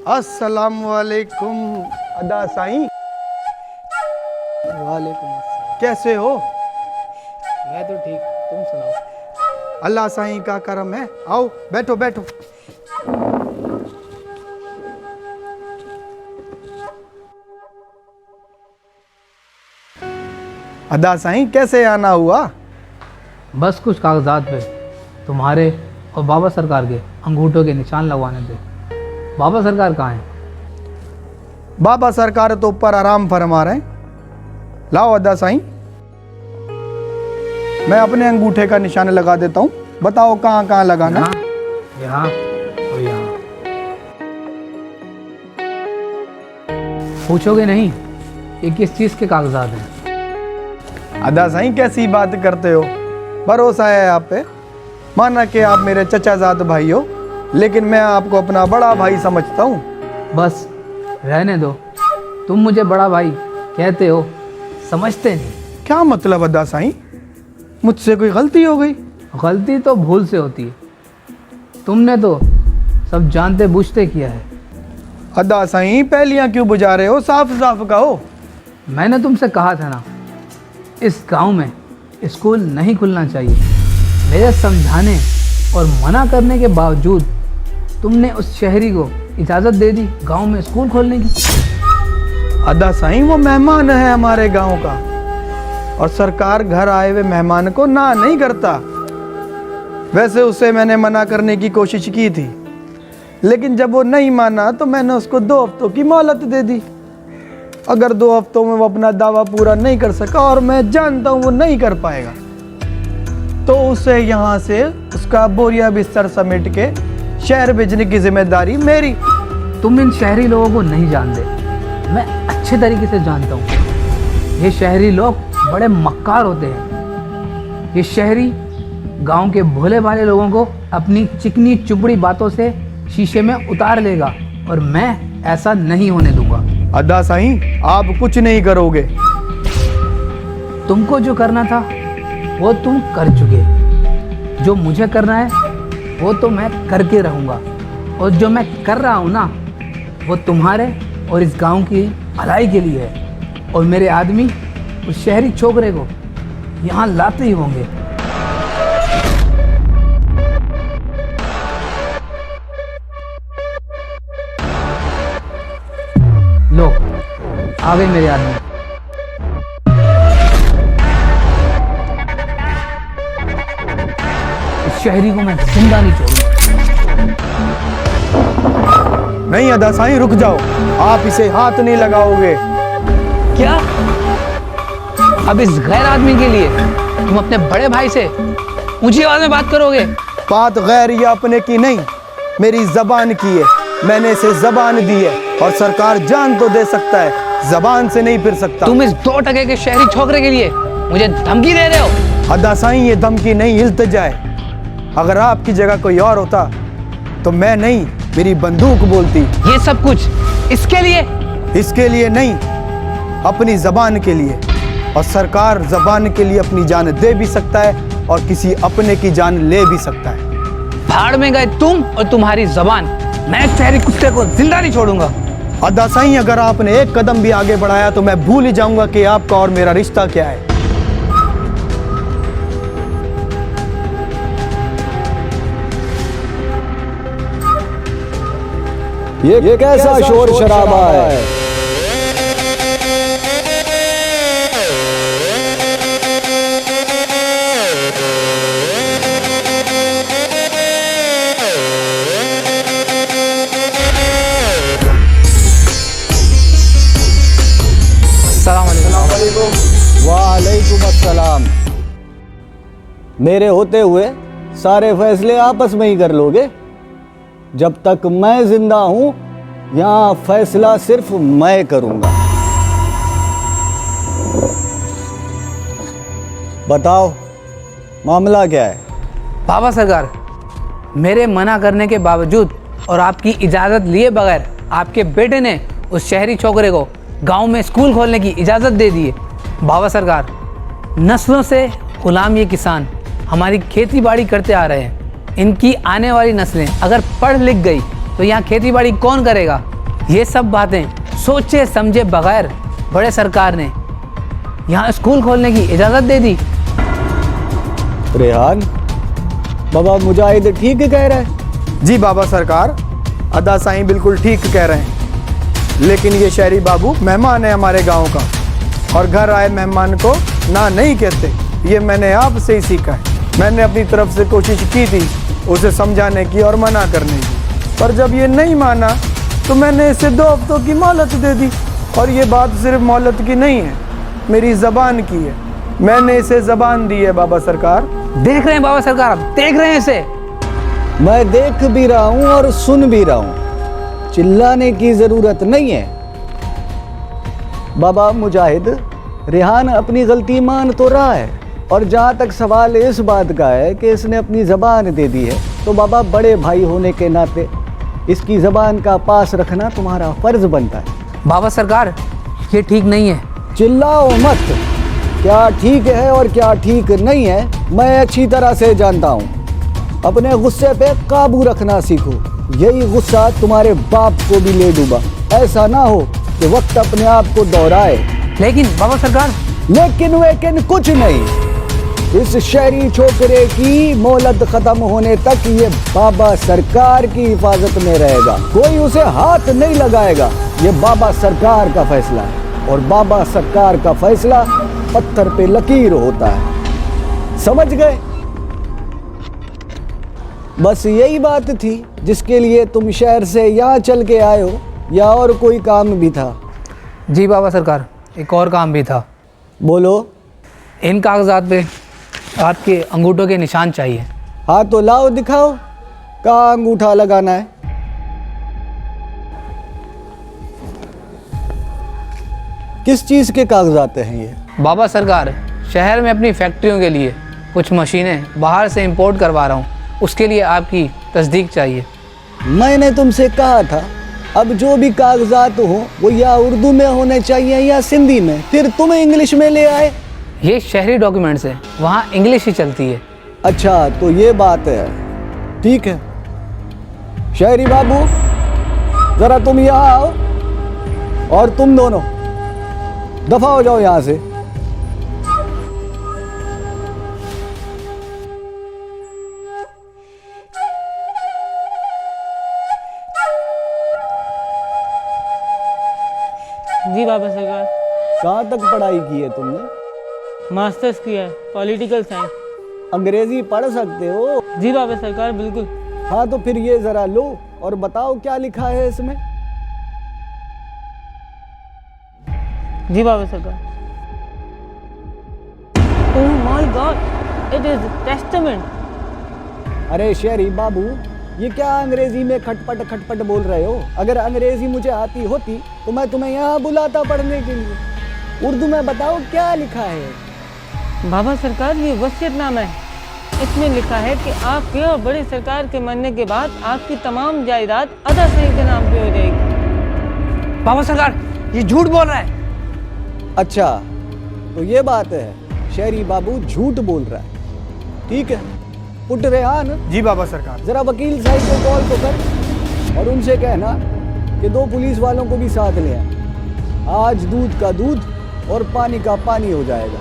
अस्सलामुअलैकुम अदा साईं। वालेकुम अस्सलाम। कैसे हो? मैं तो ठीक, तुम सुनाओ। अल्लाह साईं का करम है। आओ बैठो बैठो। अदा साईं कैसे आना हुआ? बस कुछ कागजात पे तुम्हारे और बाबा सरकार के अंगूठों के निशान लगवाने थे। बाबा सरकार कहाँ हैं? बाबा सरकार तो ऊपर आराम फरमा रहे हैं। लाओ अदा साईं, मैं अपने अंगूठे का निशान लगा देता हूँ। बताओ कहाँ कहाँ लगाना? यहाँ और यहाँ। पूछोगे नहीं ये किस चीज़ के कागजात हैं? अदा साईं कैसी बात करते हो? भरोसा है आप पे। माना कि आप मेरे चचाजाद भाई हो, लेकिन मैं आपको अपना बड़ा भाई समझता हूँ। बस रहने दो, तुम मुझे बड़ा भाई कहते हो, समझते नहीं। क्या मतलब अदा साईं? मुझसे कोई गलती हो गई? गलती तो भूल से होती है, तुमने तो सब जानते बूझते किया है। अदा साईं पहलियां क्यों बुझा रहे हो? साफ साफ कहो। मैंने तुमसे कहा था ना, इस गांव में स्कूल नहीं खुलना चाहिए। मेरे समझाने और मना करने के बावजूद तुमने उस शहरी को इजाज़त दे दी गांव में स्कूल खोलने की। अदा साईं वो मेहमान है हमारे गांव का, और सरकार घर आए हुए मेहमान को ना नहीं करता। वैसे उसे मैंने मना करने की कोशिश की थी, लेकिन जब वो नहीं माना तो मैंने उसको 2 हफ्तों की मोहलत दे दी। अगर 2 हफ्तों में वो अपना दावा पूरा नहीं कर सका, और मैं जानता हूँ वो नहीं कर पाएगा, तो उसे यहाँ से उसका बोरिया बिस्तर समेट के शहर भेजने की जिम्मेदारी मेरी। तुम इन शहरी लोगों को नहीं जानते, मैं अच्छे तरीके से जानता हूँ। ये शहरी लोग बड़े मक्कार होते हैं। ये शहरी गांव के भोले भाले लोगों को अपनी चिकनी चुपड़ी बातों से शीशे में उतार लेगा, और मैं ऐसा नहीं होने दूंगा। अदा साईं आप कुछ नहीं करोगे। तुमको जो करना था वो तुम कर चुके, जो मुझे करना है वो तो मैं करके रहूँगा, और जो मैं कर रहा हूँ ना वो तुम्हारे और इस गांव की भलाई के लिए है। और मेरे आदमी उस शहरी छोकरे को यहाँ लाते ही होंगे। लो आ गए मेरे आदमी। इस शहरी को मैं जिंदा नहीं छोड़ूंगा। नहीं अदा साईं रुक जाओ, आप इसे हाथ नहीं लगाओगे। क्या? अब इस गैर आदमी के लिए तुम अपने बड़े भाई से ऊंची आवाज में बात करोगे? बात गैर या अपने की नहीं, मेरी जबान की है। मैंने इसे जबान दी है, और सरकार जान तो दे सकता है, जबान से नहीं फिर सकता। तुम इस 2 टके के शहरी छोकरे के लिए मुझे धमकी दे रहे हो? अदा साईं ये धमकी नहीं, इल्तिजा है। अगर आपकी जगह कोई और होता तो मैं नहीं, मेरी बंदूक बोलती। ये सब कुछ इसके लिए? इसके लिए नहीं, अपनी जबान के लिए। और सरकार जबान के लिए अपनी जान दे भी सकता है, और किसी अपने की जान ले भी सकता है। भाड़ में गए तुम और तुम्हारी जबान। मैं इस शहरी कुत्ते को जिंदा नहीं छोड़ूंगा। अदा साईं अगर आपने एक कदम भी आगे बढ़ाया तो मैं भूल ही जाऊंगा कि आपका और मेरा रिश्ता क्या है। ये कैसा शोर शराबा है? वालेकुम अस्सलाम। मेरे होते हुए सारे फैसले आपस में ही कर लोगे? जब तक मैं जिंदा हूं यहाँ फैसला सिर्फ मैं करूंगा। बताओ मामला क्या है? बाबा सरकार, मेरे मना करने के बावजूद और आपकी इजाज़त लिए बगैर आपके बेटे ने उस शहरी छोकरे को गांव में स्कूल खोलने की इजाज़त दे दी है। बाबा सरकार, नस्लों से गुलाम ये किसान हमारी खेती बाड़ी करते आ रहे हैं। इनकी आने वाली नस्लें अगर पढ़ लिख गई तो यहाँ खेती बाड़ी कौन करेगा? ये सब बातें सोचे समझे बगैर बड़े सरकार ने यहाँ स्कूल खोलने की इजाज़त दे दी। रेहान, बाबा मुजाहिद ठीक कह रहा है। जी बाबा सरकार, अदा साईं बिल्कुल ठीक कह रहे हैं। लेकिन ये शहरी बाबू मेहमान है हमारे गांव का, और घर आए मेहमान को ना नहीं कहते। ये मैंने आपसे ही सीखा है। मैंने अपनी तरफ से कोशिश की थी उसे समझाने की और मना करने की, पर जब ये नहीं माना तो मैंने इसे 2 हफ्तों की मोहलत दे दी। और ये बात सिर्फ मोहलत की नहीं है, मेरी ज़बान की है। मैंने इसे ज़बान दी है बाबा सरकार। देख रहे हैं बाबा सरकार, आप देख रहे हैं इसे। मैं देख भी रहा हूं और सुन भी रहा हूं, चिल्लाने की जरूरत नहीं है। बाबा मुजाहिद, रेहान अपनी गलती मान तो रहा है, और जहां तक सवाल इस बात का है कि इसने अपनी ज़बान दे दी है, तो बाबा बड़े भाई होने के नाते इसकी ज़बान का पास रखना तुम्हारा फर्ज बनता है। बाबा सरकार, ये ठीक नहीं है। चिल्लाओ मत। क्या ठीक है और क्या ठीक नहीं है मैं अच्छी तरह से जानता हूँ। अपने गुस्से पे काबू रखना सीखो। यही गुस्सा तुम्हारे बाप को भी ले डूबा। ऐसा ना हो कि वक्त अपने आप को दोहराए। लेकिन बाबा सरकार, लेकिन वेकिन कुछ नहीं। इस शहरी छोकरे की मोहलत खत्म होने तक ये बाबा सरकार की हिफाजत में रहेगा। कोई उसे हाथ नहीं लगाएगा। ये बाबा सरकार का फैसला है, और बाबा सरकार का फैसला पत्थर पे लकीर होता है। समझ गए? बस यही बात थी जिसके लिए तुम शहर से यहाँ चल के आए हो, या और कोई काम भी था? जी बाबा सरकार, एक और काम भी था। बोलो। इन कागजात पे आपके अंगूठों के निशान चाहिए। हाँ तो लाओ, दिखाओ कहाँ अंगूठा लगाना है। किस चीज़ के कागजात हैं ये? बाबा सरकार, शहर में अपनी फैक्ट्रियों के लिए कुछ मशीनें बाहर से इंपोर्ट करवा रहा हूँ, उसके लिए आपकी तस्दीक चाहिए। मैंने तुमसे कहा था अब जो भी कागजात हो वो या उर्दू में होने चाहिए या सिंधी में, फिर तुम इंग्लिश में ले आए। ये शहरी डॉक्यूमेंट्स है, वहाँ इंग्लिश ही चलती है। अच्छा तो ये बात है, ठीक है। शहरी बाबू, ज़रा तुम यहाँ आओ, और तुम दोनों दफा हो जाओ यहाँ से। जी बाबा सरकार। कहाँ तक पढ़ाई की है तुमने? मास्टर्स किया है, पॉलिटिकल साइंस। अंग्रेजी पढ़ सकते हो? जी बाबा सरकार, बिल्कुल। हाँ तो फिर ये ज़रा लो और बताओ क्या लिखा है इसमें। जी बाबा सरकार। Oh my God, it is testament. अरे शहरी बाबू, ये क्या अंग्रेजी में खटपट खटपट बोल रहे हो? अगर अंग्रेजी मुझे आती होती तो मैं तुम्हें यहाँ बुलाता पढ़ने के लिए। उर्दू में बताओ क्या लिखा है। बाबा सरकार, ये वसीयतनामा है। इसमें लिखा है कि आपके और बड़े सरकार के मरने के बाद आपकी तमाम जायदाद अदा साईं के नाम पे हो जाएगी। बाबा सरकार, ये झूठ बोल रहा है। अच्छा तो ये बात है, शहरी बाबू झूठ बोल रहा है। ठीक है, पुट रेहान, जी बाबा सरकार। जरा वकील साहब को कॉल तो कर और उनसे कहना कि 2 पुलिस वालों को भी साथ ले आए। आज दूध का दूध और पानी का पानी हो जाएगा।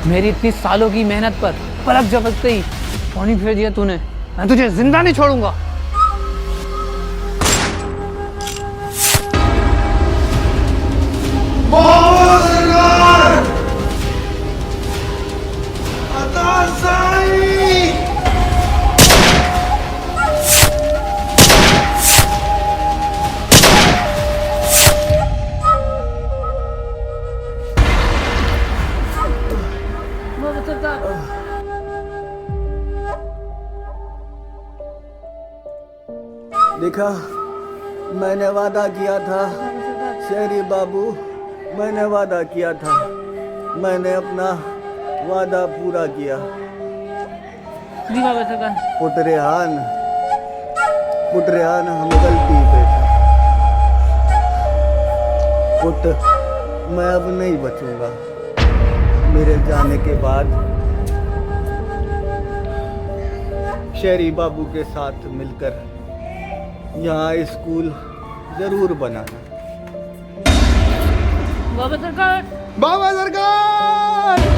मेरी इतनी सालों की मेहनत पर पलक झपकते ही पानी फेर दिया तूने। मैं तुझे जिंदा नहीं छोड़ूंगा। बाबा सरकार, अदा साईं। बाबा सरकार। देखा, मैंने वादा किया था शहरी बाबू, मैंने वादा किया था। मैंने अपना वादा पूरा किया। जी बाबा सरकार। पुट रेहान हम गलती पे था। पुट, मैं अब नहीं बचूंगा। मेरे जाने के बाद शहरी बाबू के साथ मिलकर यहाँ स्कूल जरूर बनाना। बाबा सरकार बाबा सरकार।